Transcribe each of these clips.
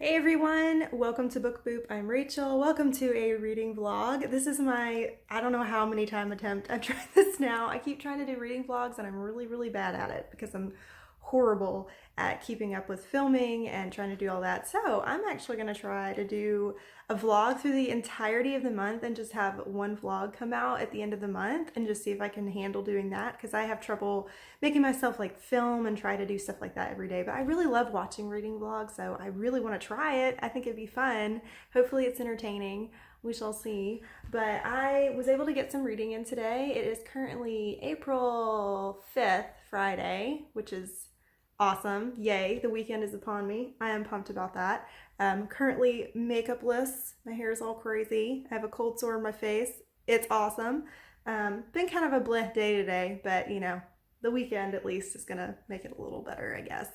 Hey everyone, welcome to Book Boop. I'm Rachel. Welcome to a reading vlog. This is my, I don't know how many time attempt I've tried this now. I keep trying to do reading vlogs and I'm really bad at it because I'm horrible at keeping up with filming and trying to do all that. So I'm actually going to try to do a vlog through the entirety of the month and just have one vlog come out at the end of the month and just see if I can handle doing that, because I have trouble making myself like film and try to do stuff like that every day. But I really love watching reading vlogs, so I really want to try it. I think it'd be fun. Hopefully it's entertaining. We shall see. But I was able to get some reading in today. It is currently April 5th, Friday, which is awesome. Yay, the weekend is upon me. I am pumped about that. Currently makeupless. My hair is all crazy. I have a cold sore in my face. It's awesome. Been kind of a bleh day today, but you know, the weekend at least is gonna make it a little better, I guess.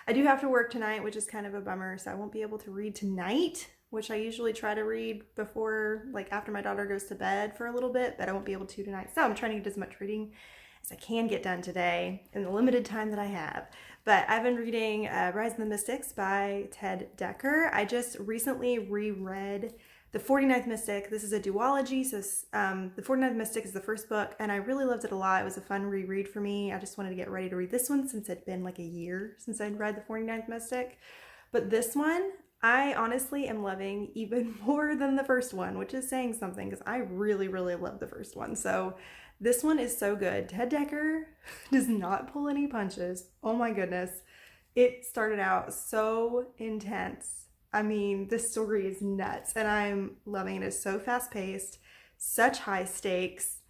I do have to work tonight, which is kind of a bummer, so I won't be able to read tonight, which I usually try to read before, like after my daughter goes to bed for a little bit, but I won't be able to tonight. So I'm trying to get as much reading as I can get done today in the limited time that I have. But I've been reading Rise of the Mystics by Ted Dekker. I just recently reread The 49th Mystic. This is a duology, so The 49th Mystic is the first book, and I really loved it a lot. It was a fun reread for me. I just wanted to get ready to read this one since it'd been like a year since I'd read The 49th Mystic. But this one, I honestly am loving even more than the first one, which is saying something because I really love the first one. So this one is so good. Ted Dekker does not pull any punches. Oh my goodness. It started out so intense. I mean, this story is nuts and I'm loving it. It's so fast paced, such high stakes.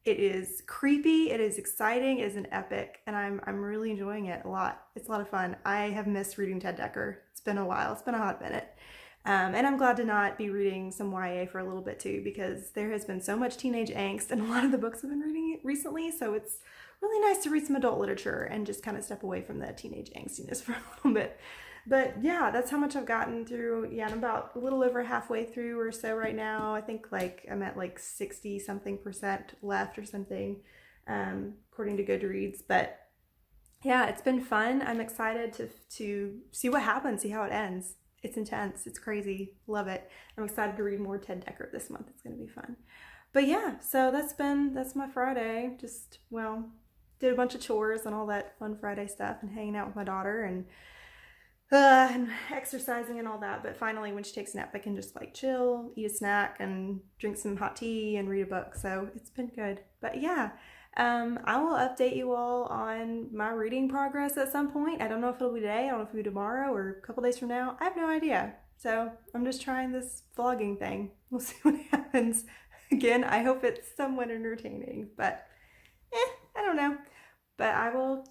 It is creepy, it is exciting, it is an epic, and I'm really enjoying it a lot. It's a lot of fun. I have missed reading Ted Dekker. It's been a while. It's been a hot minute. And I'm glad to not be reading some YA for a little bit too, because there has been so much teenage angst in a lot of the books I've been reading recently, so it's really nice to read some adult literature and just kind of step away from the teenage angstiness for a little bit. But yeah, that's how much I've gotten through. Yeah, I'm about a little over halfway through or so right now. I think like I'm at like 60 something percent left or something, according to Goodreads. But yeah, it's been fun. I'm excited to see what happens, see how it ends. It's intense. It's crazy. Love it. I'm excited to read more Ted Dekker this month. It's going to be fun. But yeah, so that's my Friday. Just, well, did a bunch of chores and all that fun Friday stuff and hanging out with my daughter and exercising and all that. But finally, when she takes a nap, I can just like chill, eat a snack, and drink some hot tea and read a book. So it's been good. But yeah, I will update you all on my reading progress at some point. I don't know if it'll be today, I don't know if it'll be tomorrow or a couple days from now. I have no idea. So I'm just trying this vlogging thing. We'll see what happens. Again, I hope it's somewhat entertaining, but I don't know. But I will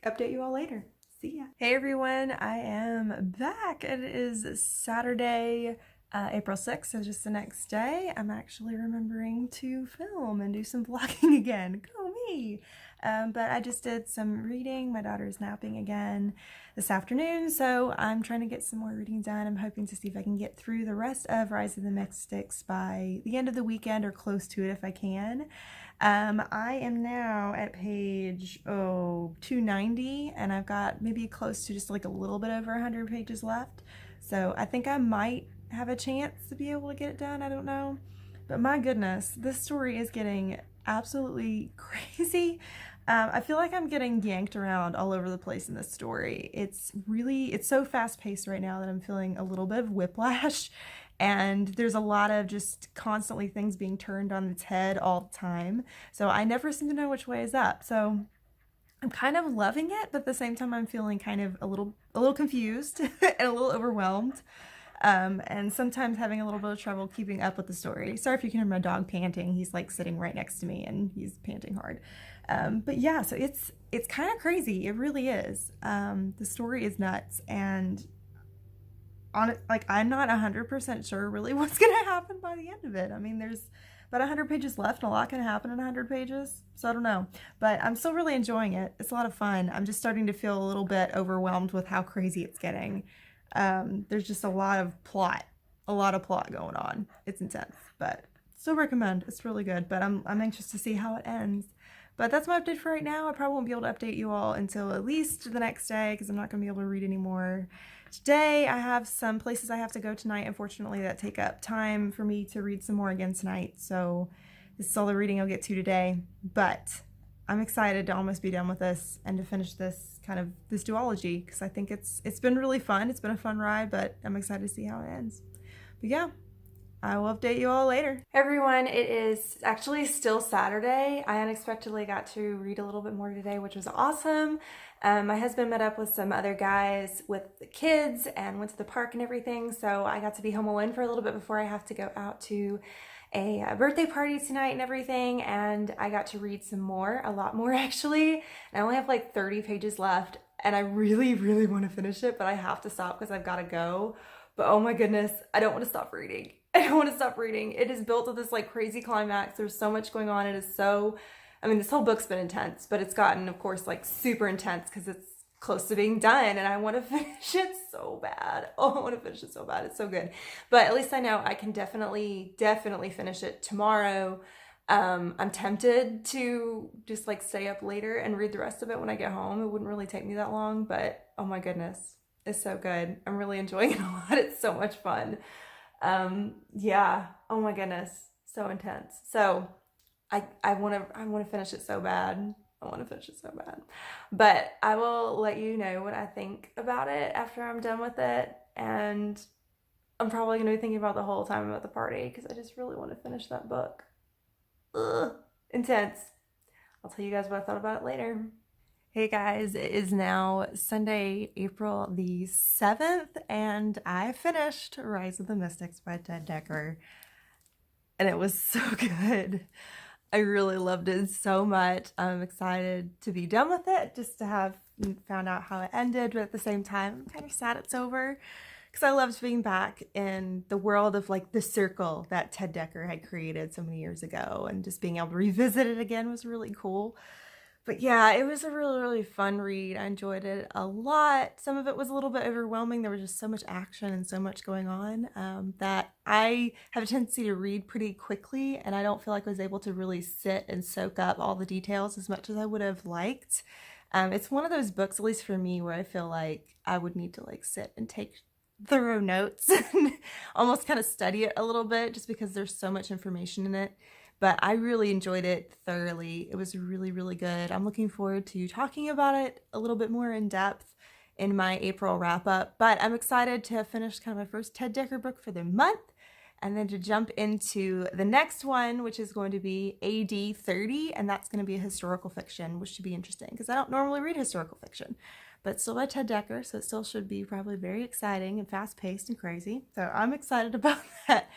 update you all later. See ya. Hey everyone, I am back. It is Saturday, April 6th, so just the next day. I'm actually remembering to film and do some vlogging again. Go me! But I just did some reading. My daughter's napping again this afternoon, so I'm trying to get some more reading done. I'm hoping to see if I can get through the rest of Rise of the Mystics by the end of the weekend or close to it if I can. I am now at page 290, and I've got maybe close to just like a little bit over 100 pages left. So I think I might have a chance to be able to get it done. I don't know. But my goodness, this story is getting absolutely crazy. I feel like I'm getting yanked around all over the place in this story. It's so fast paced right now that I'm feeling a little bit of whiplash. And there's a lot of just constantly things being turned on its head all the time. So I never seem to know which way is up. So I'm kind of loving it, but at the same time I'm feeling kind of a little confused and a little overwhelmed. And sometimes having a little bit of trouble keeping up with the story. Sorry if you can hear my dog panting. He's like sitting right next to me and he's panting hard. But yeah, so it's kind of crazy. It really is. The story is nuts, and I'm not 100% sure really what's going to happen by the end of it. I mean, there's about 100 pages left and a lot can happen in 100 pages. So I don't know, but I'm still really enjoying it. It's a lot of fun. I'm just starting to feel a little bit overwhelmed with how crazy it's getting. There's just a lot of plot going on. It's intense, but still recommend. It's really good, but I'm anxious to see how it ends. But that's my update for right now. I probably won't be able to update you all until at least the next day because I'm not going to be able to read anymore today I have some places I have to go tonight, unfortunately, that take up time for me to read some more again tonight. So this is all the reading I'll get to today, but I'm excited to almost be done with this and to finish this duology, because I think it's been really fun. It's been a fun ride, but I'm excited to see how it ends. But yeah, I will update you all later. Hey everyone, it is actually still Saturday. I unexpectedly got to read a little bit more today, which was awesome. My husband met up with some other guys with the kids and went to the park and everything, so I got to be home alone for a little bit before I have to go out to a birthday party tonight and everything, and I got to read some more, a lot more actually. I only have like 30 pages left, and I really, really want to finish it, but I have to stop because I've got to go. But oh my goodness, I don't want to stop reading. I don't want to stop reading. It is built to this like crazy climax. There's so much going on. It is so, I mean, this whole book's been intense, but it's gotten, of course, like super intense because it's close to being done, and I want to finish it so bad. Oh, I want to finish it so bad. It's so good. But at least I know I can definitely finish it tomorrow. I'm tempted to just like stay up later and read the rest of it when I get home. It wouldn't really take me that long, but oh my goodness, it's so good. I'm really enjoying it a lot. It's so much fun. Yeah, oh my goodness, so intense. So I want to finish it so bad. I want to finish it so bad. But I will let you know what I think about it after I'm done with it. And I'm probably going to be thinking about the whole time about the party because I just really want to finish that book. Ugh, intense. I'll tell you guys what I thought about it later. Hey guys, it is now Sunday, April the 7th, and I finished Rise of the Mystics by Ted Dekker. And it was so good. I really loved it so much. I'm excited to be done with it, just to have found out how it ended, but at the same time, I'm kind of sad it's over because I loved being back in the world of like the circle that Ted Dekker had created so many years ago, and just being able to revisit it again was really cool. But yeah, it was a really, really fun read. I enjoyed it a lot. Some of it was a little bit overwhelming. There was just so much action and so much going on that I have a tendency to read pretty quickly, and I don't feel like I was able to really sit and soak up all the details as much as I would have liked. It's one of those books, at least for me, where I feel like I would need to like sit and take thorough notes and almost kind of study it a little bit, just because there's so much information in it. But I really enjoyed it thoroughly. It was really, really good. I'm looking forward to talking about it a little bit more in depth in my April wrap up. But I'm excited to have finished kind of my first Ted Dekker book for the month, and then to jump into the next one, which is going to be AD 30, and that's going to be a historical fiction, which should be interesting because I don't normally read historical fiction, but it's still by Ted Dekker, so it still should be probably very exciting and fast-paced and crazy. So I'm excited about that.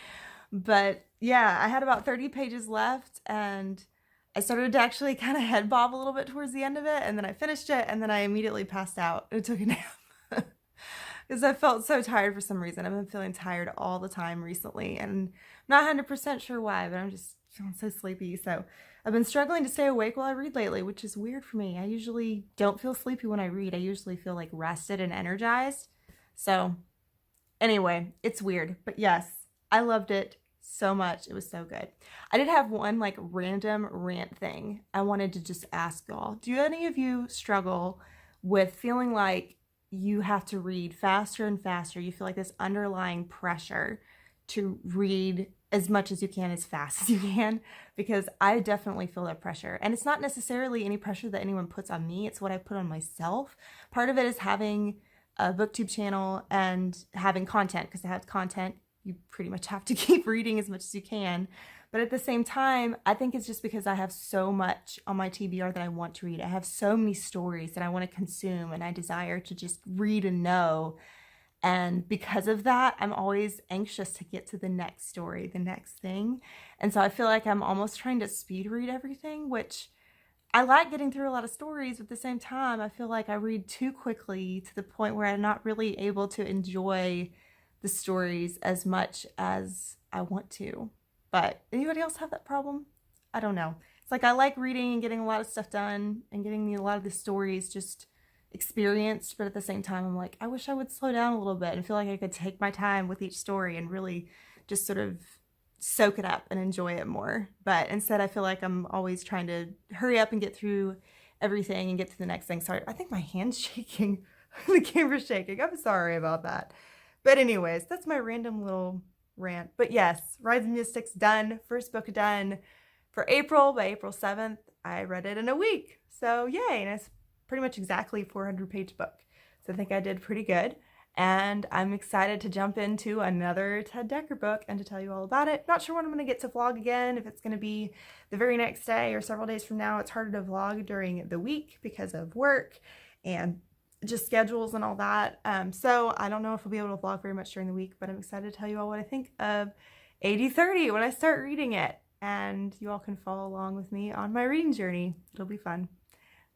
But yeah, I had about 30 pages left, and I started to actually kind of head bob a little bit towards the end of it, and then I finished it, and then I immediately passed out and took a nap because I felt so tired for some reason. I've been feeling tired all the time recently, and I'm not 100% sure why, but I'm just feeling so sleepy. So I've been struggling to stay awake while I read lately, which is weird for me. I usually don't feel sleepy when I read. I usually feel like rested and energized. So anyway, it's weird, but yes, I loved it so much. It was so good. I did have one like random rant thing I wanted to just ask y'all. Do any of you struggle with feeling like you have to read faster and faster? You feel like this underlying pressure to read as much as you can, as fast as you can? Because I definitely feel that pressure. And it's not necessarily any pressure that anyone puts on me. It's what I put on myself. Part of it is having a booktube channel and having content, because I have content you pretty much have to keep reading as much as you can. But at the same time, I think it's just because I have so much on my TBR that I want to read. I have so many stories that I want to consume, and I desire to just read and know. And because of that, I'm always anxious to get to the next story, the next thing. And so I feel like I'm almost trying to speed read everything, which I like getting through a lot of stories, but at the same time, I feel like I read too quickly to the point where I'm not really able to enjoy the stories as much as I want to. But anybody else have that problem? I don't know. It's like I like reading and getting a lot of stuff done and getting a lot of the stories just experienced, but at the same time I'm like, I wish I would slow down a little bit and feel like I could take my time with each story and really just sort of soak it up and enjoy it more. But instead I feel like I'm always trying to hurry up and get through everything and get to the next thing. Sorry, I think my hand's shaking. The camera's shaking. I'm sorry about that. But anyways, that's my random little rant. But yes, Rise of Mystics done. First book done for April. By April 7th, I read it in a week. So yay, and it's pretty much exactly a 400-page book. So I think I did pretty good. And I'm excited to jump into another Ted Dekker book and to tell you all about it. Not sure when I'm going to get to vlog again, if it's going to be the very next day or several days from now. It's harder to vlog during the week because of work and just schedules and all that. So I don't know if I'll be able to vlog very much during the week, but I'm excited to tell you all what I think of AD30 when I start reading it. And you all can follow along with me on my reading journey. It'll be fun.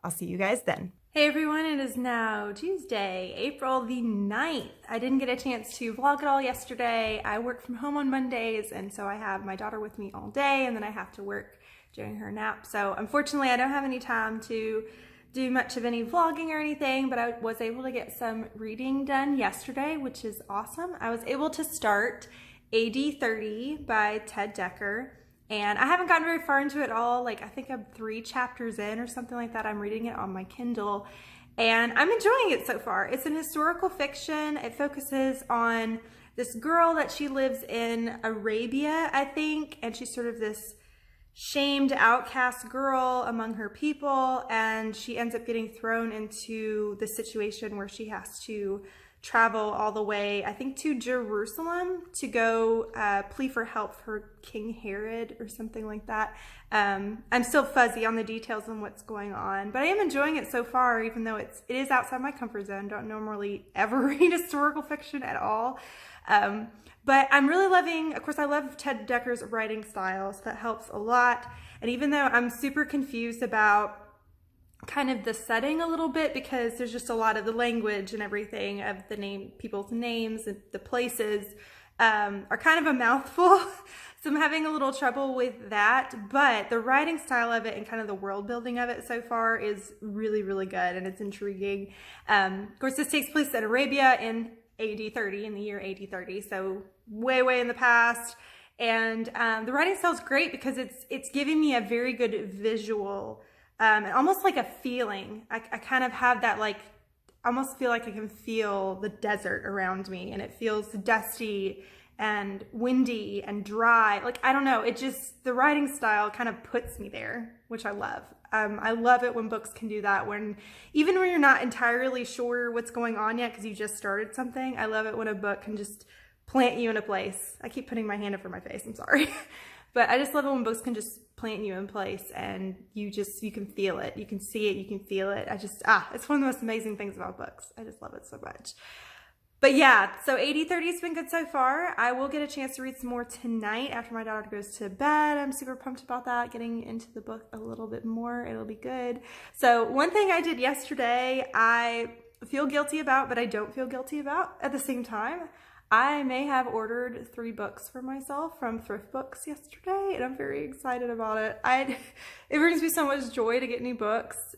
I'll see you guys then. Hey everyone, it is now Tuesday, April the 9th. I didn't get a chance to vlog at all yesterday. I work from home on Mondays, and so I have my daughter with me all day, and then I have to work during her nap. So unfortunately, I don't have any time to do much of any vlogging or anything, but I was able to get some reading done yesterday, which is awesome. I was able to start AD30 by Ted Dekker. And I haven't gotten very far into it all. Like, I think I'm 3 chapters in or something like that. I'm reading it on my Kindle and I'm enjoying it so far. It's an historical fiction. It focuses on this girl that she lives in Arabia, I think, and she's sort of this shamed outcast girl among her people, and she ends up getting thrown into the situation where she has to travel all the way, I think, to Jerusalem to go plea for help for King Herod or something like that. I'm still fuzzy on the details on what's going on, but I am enjoying it so far, even though it is outside my comfort zone. Don't normally ever read historical fiction at all. But I'm really loving, of course, I love Ted Dekker's writing style, so that helps a lot. And even though I'm super confused about kind of the setting a little bit, because there's just a lot of the language and everything of the people's names and the places are kind of a mouthful. So I'm having a little trouble with that, but the writing style of it and kind of the world building of it so far is really, really good, and it's intriguing. Of course, this takes place in Arabia in AD30, in the year AD30, so way, way in the past. And the writing style is great because it's giving me a very good visual, and almost like a feeling. I kind of have that, like, almost feel like I can feel the desert around me, and it feels dusty and windy and dry. Like, I don't know, it just, the writing style kind of puts me there, which I love. I love it when books can do that, even when you're not entirely sure what's going on yet because you just started something. I love it when a book can just plant you in a place. I keep putting my hand over my face, I'm sorry. But I just love it when books can just plant you in place and you can feel it. You can see it, you can feel it. It's one of the most amazing things about books. I just love it so much. But yeah, so AD30 has been good so far. I will get a chance to read some more tonight after my daughter goes to bed. I'm super pumped about that, getting into the book a little bit more. It'll be good. So one thing I did yesterday, I feel guilty about, but I don't feel guilty about at the same time. I may have ordered 3 books for myself from Thrift Books yesterday, and I'm very excited about it. It brings me so much joy to get new books,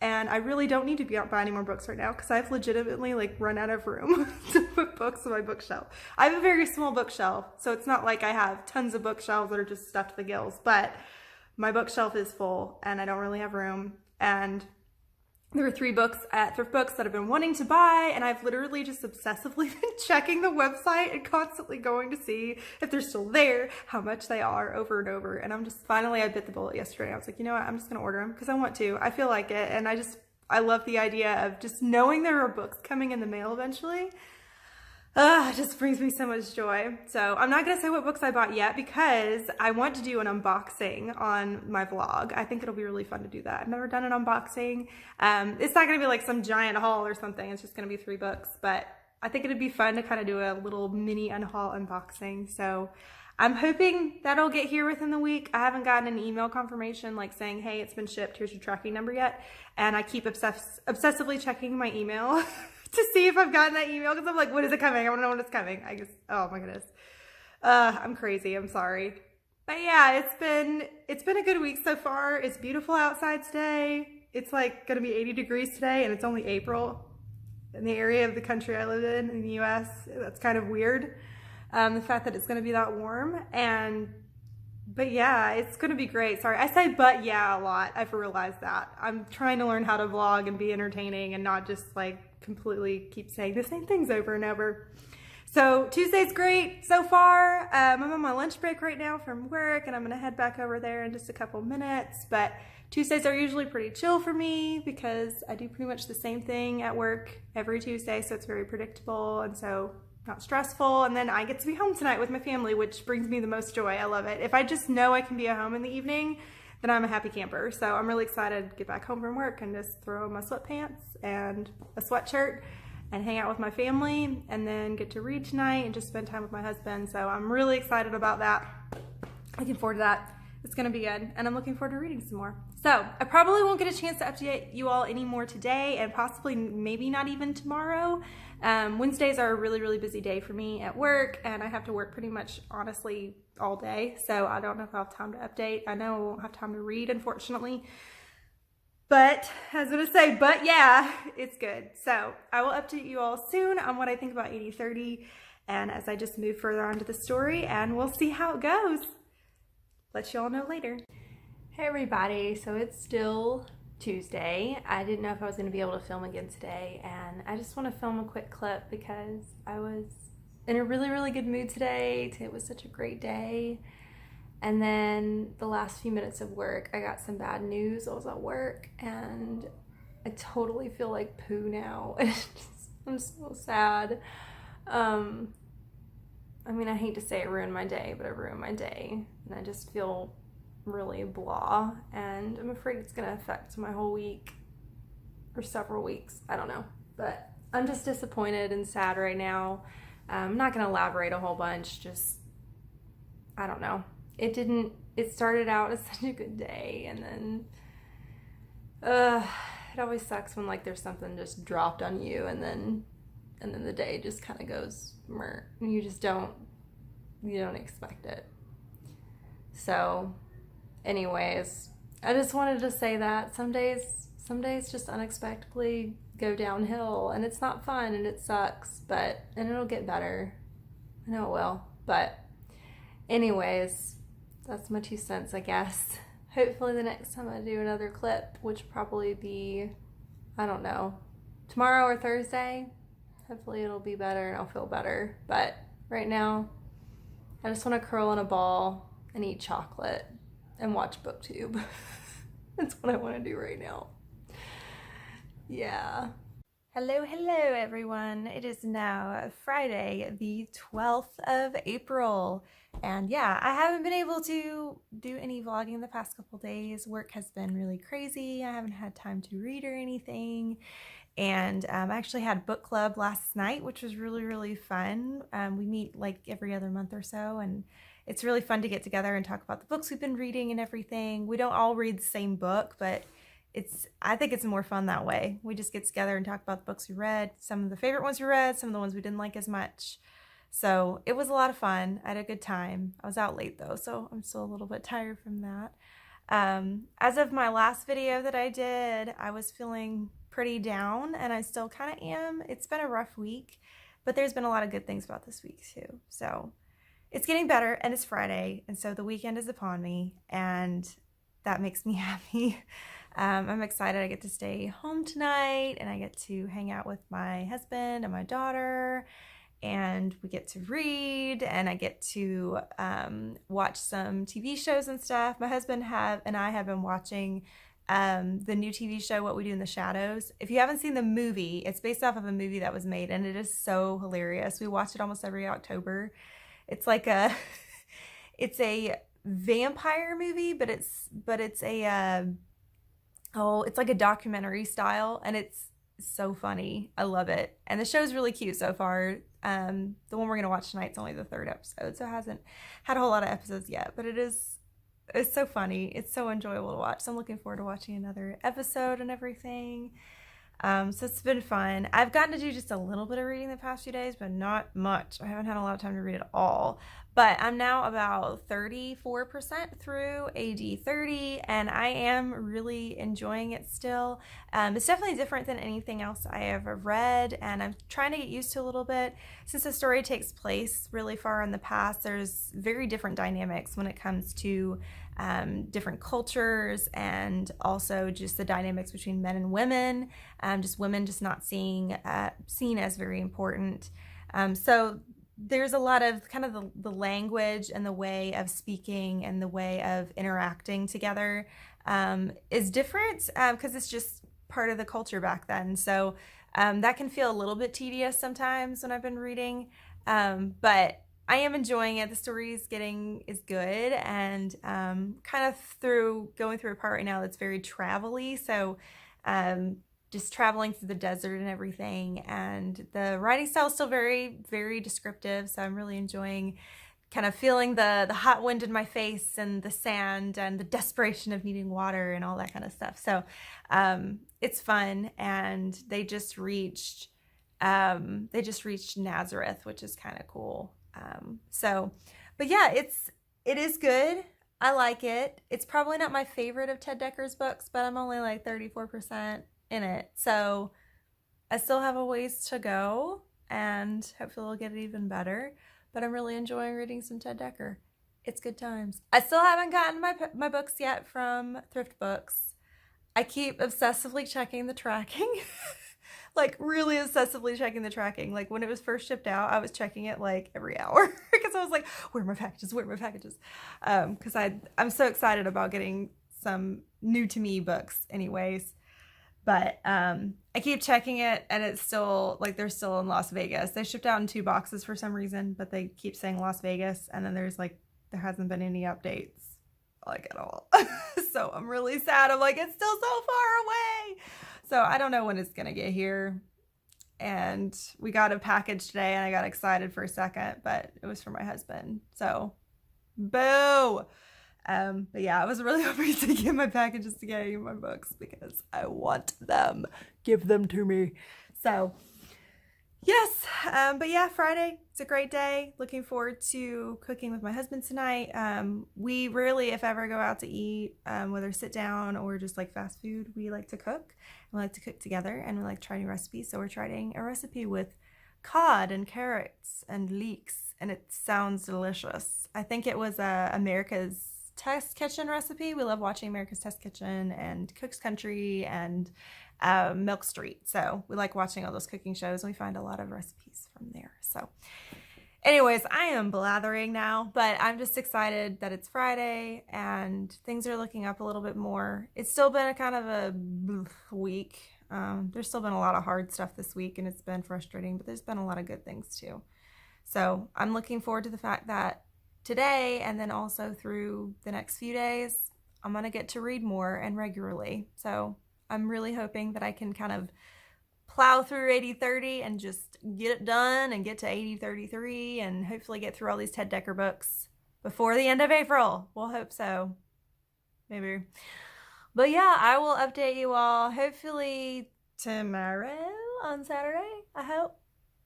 and I really don't need to buy any more books right now because I've legitimately, like, run out of room to put books on my bookshelf. I have a very small bookshelf, so it's not like I have tons of bookshelves that are just stuffed to the gills, but my bookshelf is full, and I don't really have room, and there were 3 books at Thrift Books that I've been wanting to buy, and I've literally just obsessively been checking the website and constantly going to see if they're still there, how much they are, over and over. And I bit the bullet yesterday. I was like, you know what, I'm just gonna order them because I want to. I feel like it, and I love the idea of just knowing there are books coming in the mail eventually. It just brings me so much joy. So I'm not going to say what books I bought yet because I want to do an unboxing on my vlog. I think it'll be really fun to do that. I've never done an unboxing. It's not going to be like some giant haul or something. It's just going to be 3 books, but I think it'd be fun to kind of do a little mini unhaul unboxing. So I'm hoping that'll get here within the week. I haven't gotten an email confirmation like saying, hey, it's been shipped, here's your tracking number yet. And I keep obsessively checking my email to see if I've gotten that email because I'm like, when is it coming? I want to know when it's coming. Oh my goodness. I'm crazy. I'm sorry. But yeah, it's been a good week so far. It's beautiful outside today. It's like going to be 80 degrees today, and it's only April in the area of the country I live in the US. That's kind of weird. The fact that it's going to be that warm, and But yeah, it's going to be great. Sorry, I say but yeah a lot. I've realized that. I'm trying to learn how to vlog and be entertaining and not just like completely keep saying the same things over and over. So Tuesday's great so far. I'm on my lunch break right now from work and I'm going to head back over there in just a couple minutes. But Tuesdays are usually pretty chill for me because I do pretty much the same thing at work every Tuesday. So it's very predictable and so not stressful. And then I get to be home tonight with my family, which brings me the most joy. I love it. If I just know I can be at home in the evening, then I'm a happy camper. So I'm really excited to get back home from work and just throw on my sweatpants and a sweatshirt and hang out with my family and then get to read tonight and just spend time with my husband. So I'm really excited about that. Looking forward to that. It's gonna be good. And I'm looking forward to reading some more. So I probably won't get a chance to update you all anymore today and possibly maybe not even tomorrow. Wednesdays are a really, really busy day for me at work and I have to work pretty much honestly all day. So I don't know if I'll have time to update. I know I won't have time to read, unfortunately. But I was gonna say, but yeah, it's good. So I will update you all soon on what I think about 80/30 and as I just move further onto the story and we'll see how it goes. Let you all know later. Hey everybody, so it's still Tuesday. I didn't know if I was going to be able to film again today and I just want to film a quick clip because I was in a really, really good mood today. It was such a great day. And then the last few minutes of work, I got some bad news. I was at work and I totally feel like poo now. I'm so sad. I mean, I hate to say it ruined my day, but it ruined my day. And I just feel really blah. And I'm afraid it's going to affect my whole week or several weeks. I don't know. But I'm just disappointed and sad right now. I'm not going to elaborate a whole bunch. Just, I don't know. It started out as such a good day. And then, it always sucks when like there's something just dropped on you and then the day just kind of goes and you don't expect it. So anyways, I just wanted to say that some days just unexpectedly go downhill and it's not fun and it sucks, and it'll get better. I know it will. But anyways, that's my 2 cents, I guess. Hopefully the next time I do another clip, which will probably be, I don't know, tomorrow or Thursday, hopefully it'll be better and I'll feel better. But right now, I just want to curl in a ball and eat chocolate and watch BookTube. That's what I want to do right now. Yeah. Hello everyone. It is now Friday, the 12th of April. And yeah, I haven't been able to do any vlogging the past couple days. Work has been really crazy. I haven't had time to read or anything. And I actually had book club last night, which was really, really fun. We meet like every other month or so, and it's really fun to get together and talk about the books we've been reading and everything. We don't all read the same book, but I think it's more fun that way. We just get together and talk about the books we read, some of the favorite ones we read, some of the ones we didn't like as much. So it was a lot of fun. I had a good time. I was out late though, so I'm still a little bit tired from that. As of my last video that I did, I was feeling pretty down and I still kind of am. It's been a rough week, but there's been a lot of good things about this week too. So it's getting better and it's Friday, and so the weekend is upon me and that makes me happy. I'm excited. I get to stay home tonight and I get to hang out with my husband and my daughter and we get to read and I get to watch some TV shows and stuff. My husband and I have been watching the new TV show, What We Do in the Shadows. If you haven't seen the movie, it's based off of a movie that was made and it is so hilarious. We watch it almost every October. It's like it's a vampire movie, but it's like a documentary style and it's so funny. I love it. And the show's really cute so far. The one we're going to watch tonight's only the 3rd episode, so it hasn't had a whole lot of episodes yet, but it's so funny. It's so enjoyable to watch. So I'm looking forward to watching another episode and everything. So it's been fun. I've gotten to do just a little bit of reading the past few days, but not much. I haven't had a lot of time to read it all. But I'm now about 34% through AD 30, and I am really enjoying it still. It's definitely different than anything else I ever read, and I'm trying to get used to a little bit. Since the story takes place really far in the past, there's very different dynamics when it comes to different cultures, and also just the dynamics between men and women, just women just not seen as very important. So there's a lot of kind of the language and the way of speaking and the way of interacting together is different because it's just part of the culture back then. So that can feel a little bit tedious sometimes when I've been reading, but I am enjoying it. The story is good, and kind of going through a part right now that's very travel-y. So just traveling through the desert and everything, and the writing style is still very, very descriptive. So I'm really enjoying kind of feeling the hot wind in my face and the sand and the desperation of needing water and all that kind of stuff. So it's fun, and they just reached Nazareth, which is kind of cool. But yeah, it is good. I like it. It's probably not my favorite of Ted Decker's books, but I'm only like 34% in it. So I still have a ways to go, and hopefully we'll get it even better. But I'm really enjoying reading some Ted Decker. It's good times. I still haven't gotten my books yet from Thrift Books. I keep obsessively checking the tracking. Like really obsessively checking the tracking. Like when it was first shipped out, I was checking it like every hour because I was like, where are my packages? Where are my packages? Because I'm so excited about getting some new to me books anyways. But I keep checking it, and it's still like they're still in Las Vegas. They shipped out in 2 boxes for some reason, but they keep saying Las Vegas, and then there hasn't been any updates like at all. So I'm really sad. I'm like, it's still so far away. So I don't know when it's gonna get here. And we got a package today, and I got excited for a second, but it was for my husband. So boo. But yeah, I was really hoping to get my packages to get my books because I want them. Give them to me. So yes, but yeah, Friday, it's a great day. Looking forward to cooking with my husband tonight. We rarely, if ever, go out to eat, whether sit down or just like fast food. We like to cook. We like to cook together, and we like to try new recipes. So we're trying a recipe with cod and carrots and leeks, and it sounds delicious. I think it was America's Test Kitchen recipe. We love watching America's Test Kitchen and Cook's Country and Milk Street. So we like watching all those cooking shows, and we find a lot of recipes from there. So anyways, I am blathering now, but I'm just excited that it's Friday and things are looking up a little bit more. It's still been a kind of a week. There's still been a lot of hard stuff this week, and it's been frustrating, but there's been a lot of good things too. So I'm looking forward to the fact that today, and then also through the next few days, I'm going to get to read more and regularly. So I'm really hoping that I can kind of plow through AD 30 and just get it done and get to AD 33 and hopefully get through all these Ted Decker books before the end of April. We'll hope so. Maybe. But yeah, I will update you all hopefully tomorrow on Saturday, I hope.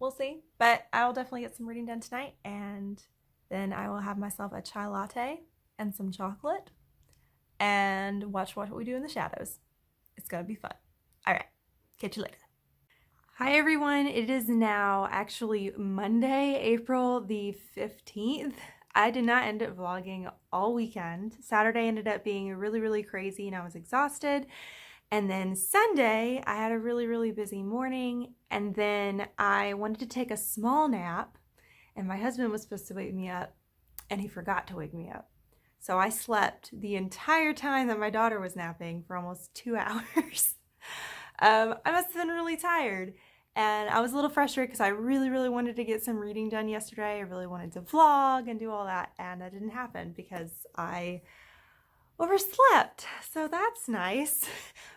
We'll see. But I'll definitely get some reading done tonight, and then I will have myself a chai latte and some chocolate and watch What We Do in the Shadows. It's going to be fun. All right. Catch you later. Hi, everyone. It is now actually Monday, April the 15th. I did not end up vlogging all weekend. Saturday ended up being really, really crazy, and I was exhausted. And then Sunday, I had a really, really busy morning, and then I wanted to take a small nap. And my husband was supposed to wake me up, and he forgot to wake me up. So I slept the entire time that my daughter was napping for almost 2 hours. I must have been really tired. And I was a little frustrated because I really, really wanted to get some reading done yesterday. I really wanted to vlog and do all that. And that didn't happen because I overslept. So that's nice.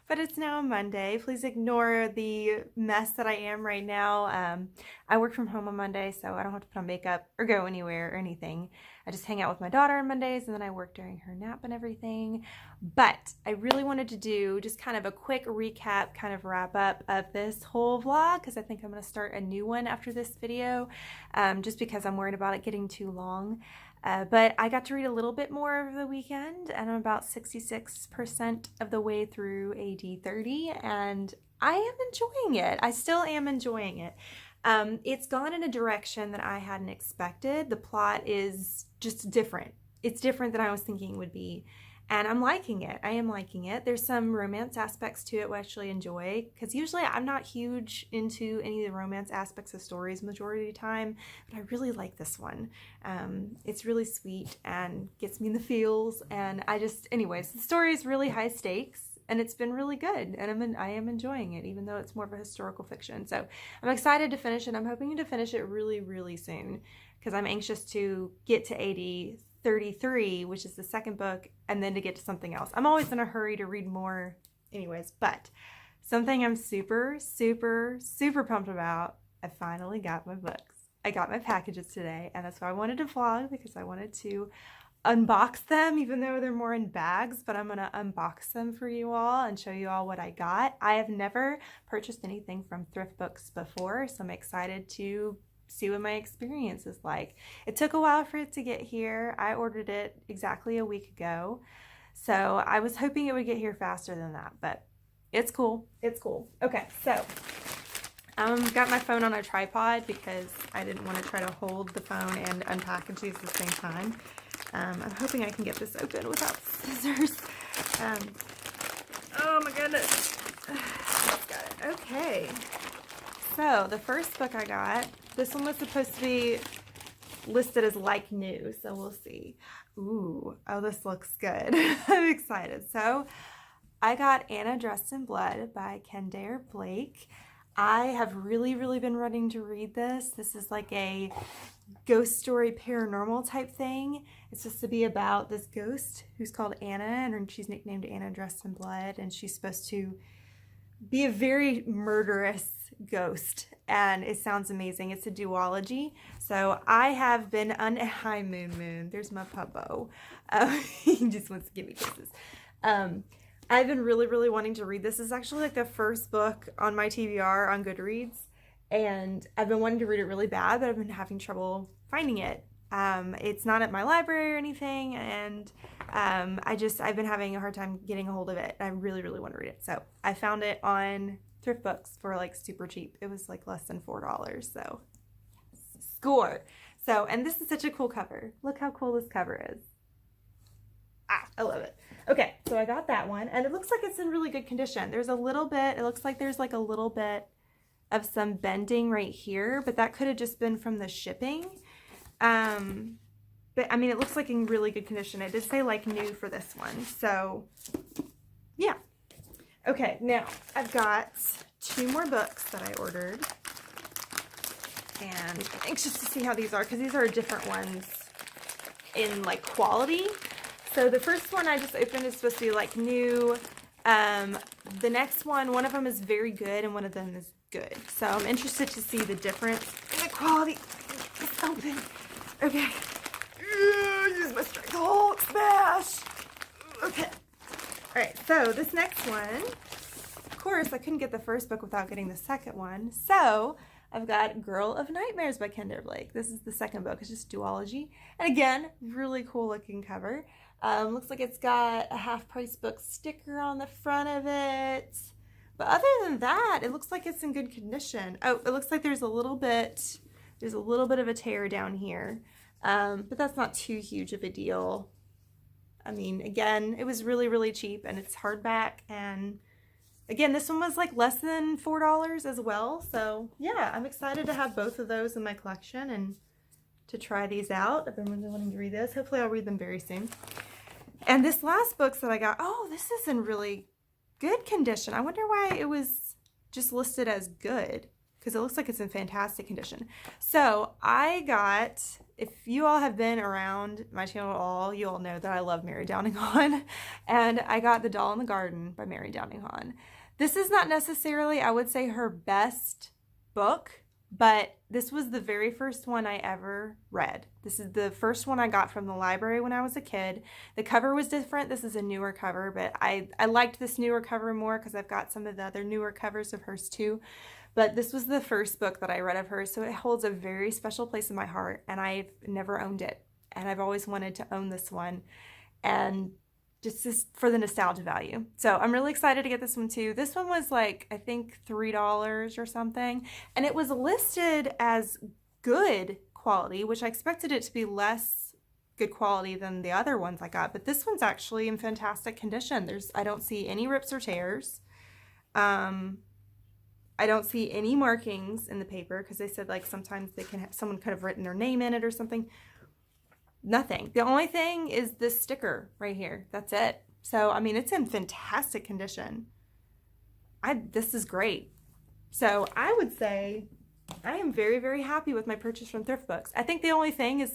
But it's now Monday. Please ignore the mess that I am right now. I work from home on Monday, so I don't have to put on makeup or go anywhere or anything. I just hang out with my daughter on Mondays, and then I work during her nap and everything. But I really wanted to do just kind of a quick recap, kind of wrap up of this whole vlog, because I think I'm going to start a new one after this video, just because I'm worried about it getting too long. But I got to read a little bit more over the weekend, and I'm about 66% of the way through AD 30, and I am enjoying it. I still am enjoying it. It's gone in a direction that I hadn't expected. The plot is just different. It's different than I was thinking it would be. And I'm liking it. I am liking it. There's some romance aspects to it which I actually enjoy, because usually I'm not huge into any of the romance aspects of stories majority of the time, but I really like this one. It's really sweet and gets me in the feels, and anyways, the story is really high stakes, and it's been really good, and I am enjoying it, even though it's more of a historical fiction. So I'm excited to finish it. I'm hoping to finish it really, really soon, because I'm anxious to get to AD 33, which is the second book, and then to get to something else. I'm always in a hurry to read more anyways, but something I'm super, super, super pumped about, I finally got my books. I got my packages today, and that's why I wanted to vlog, because I wanted to unbox them, even though they're more in bags, but I'm going to unbox them for you all and show you all what I got. I have never purchased anything from thrift books before, so I'm excited to see what my experience is like. It took a while for it to get here. I ordered it exactly a week ago, so I was hoping it would get here faster than that, but it's cool. It's cool. Okay, so got my phone on a tripod because I didn't want to try to hold the phone and unpackage these at the same time. I'm hoping I can get this open without scissors. Oh my goodness. Got it. Okay. So the first book I got, this one was supposed to be listed as like new, so we'll see. Ooh, oh, this looks good. I'm excited. So I got Anna Dressed in Blood by Kendare Blake. I have really, really been wanting to read this. This is like a ghost story paranormal type thing. It's supposed to be about this ghost who's called Anna, and she's nicknamed Anna Dressed in Blood, and she's supposed to be a very murderous ghost, and it sounds amazing. It's a duology. So I have been hi Moon. There's my puppo. He just wants to give me kisses. I've been really, really wanting to read this. This is actually like the first book on my TBR on Goodreads, and I've been wanting to read it really bad, but I've been having trouble finding it. It's not at my library or anything, and I've been having a hard time getting a hold of it. I really, really want to read it. So I found it on thrift books for like super cheap. It was like less than $4, so score. So, and this is such a cool cover. Look how cool this cover is. I love it. Okay, so I got that one, and it looks like it's in really good condition. There's a little bit, it looks like there's like a little bit of some bending right here, but that could have just been from the shipping. But I mean, it looks like in really good condition. It did say like new for this one, so yeah. Okay, now I've got 2 more books that I ordered, and I'm anxious to see how these are, because these are different ones in like quality. So the first one I just opened is supposed to be like new. The next one of them is very good, and one of them is good. So I'm interested to see the difference in the quality. It's open. Okay. Use my strength. Hulk smash. Okay. All right. So this next one, of course, I couldn't get the first book without getting the second one. So I've got Girl of Nightmares by Kendare Blake. This is the second book. It's just duology. And again, really cool looking cover. Looks like it's got a half price book sticker on the front of it. But other than that, it looks like it's in good condition. Oh, it looks like there's a little bit of a tear down here. But that's not too huge of a deal. I mean, again, it was really, really cheap, and it's hardback, and again, this one was like less than $4 as well. So yeah, I'm excited to have both of those in my collection and to try these out. I've been really wanting to read this. Hopefully I'll read them very soon. And this last book that I got, oh, this is in really good condition. I wonder why it was just listed as good, because it looks like it's in fantastic condition. So I got if you all have been around my channel at all, you all know that I love Mary Downing Hahn, and I got The Doll in the Garden by Mary Downing Hahn. This is not necessarily, I would say, her best book, but this was the very first one I ever read. This is the first one I got from the library when I was a kid. The cover was different. This is a newer cover, but I liked this newer cover more because I've got some of the other newer covers of hers too. But this was the first book that I read of hers, so it holds a very special place in my heart, and I've never owned it. And I've always wanted to own this one, and just for the nostalgia value. So I'm really excited to get this one too. This one was like, I think $3 or something, and it was listed as good quality, which I expected it to be less good quality than the other ones I got, but this one's actually in fantastic condition. I don't see any rips or tears. I don't see any markings in the paper because they said like sometimes someone could have written their name in it or something. Nothing. The only thing is this sticker right here. That's it. So, I mean, it's in fantastic condition. This is great. So I would say I am very, very happy with my purchase from Thrift Books. I think the only thing is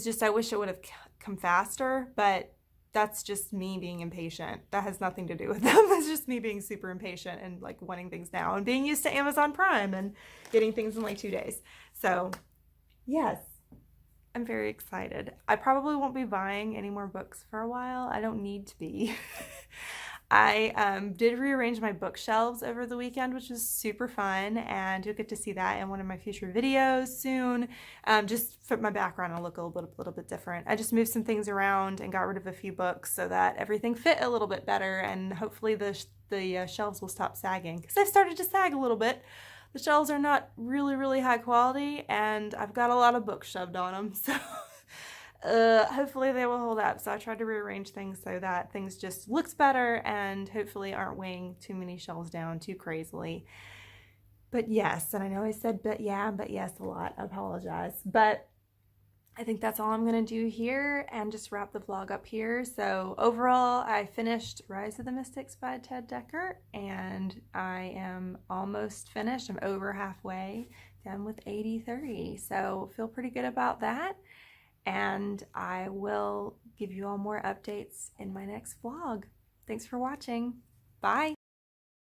just I wish it would have come faster, but that's just me being impatient. That has nothing to do with them. It's just me being super impatient and like wanting things now and being used to Amazon Prime and getting things in like 2 days. So yes, I'm very excited. I probably won't be buying any more books for a while. I don't need to be. I did rearrange my bookshelves over the weekend, which was super fun, and you'll get to see that in one of my future videos soon. Just for my background will look a little bit different. I just moved some things around and got rid of a few books so that everything fit a little bit better, and hopefully the shelves will stop sagging, because they've started to sag a little bit. The shelves are not really, really high quality, and I've got a lot of books shoved on them, so hopefully they will hold up. So I tried to rearrange things so that things just looks better and hopefully aren't weighing too many shelves down too crazily. But yes, and I know I said but yeah, but yes a lot. I apologize. But I think that's all I'm going to do here and just wrap the vlog up here. So overall, I finished Rise of the Mystics by Ted Dekker, and I am almost finished. I'm over halfway done with 80/30. So feel pretty good about that. And I will give you all more updates in my next vlog. Thanks for watching. Bye.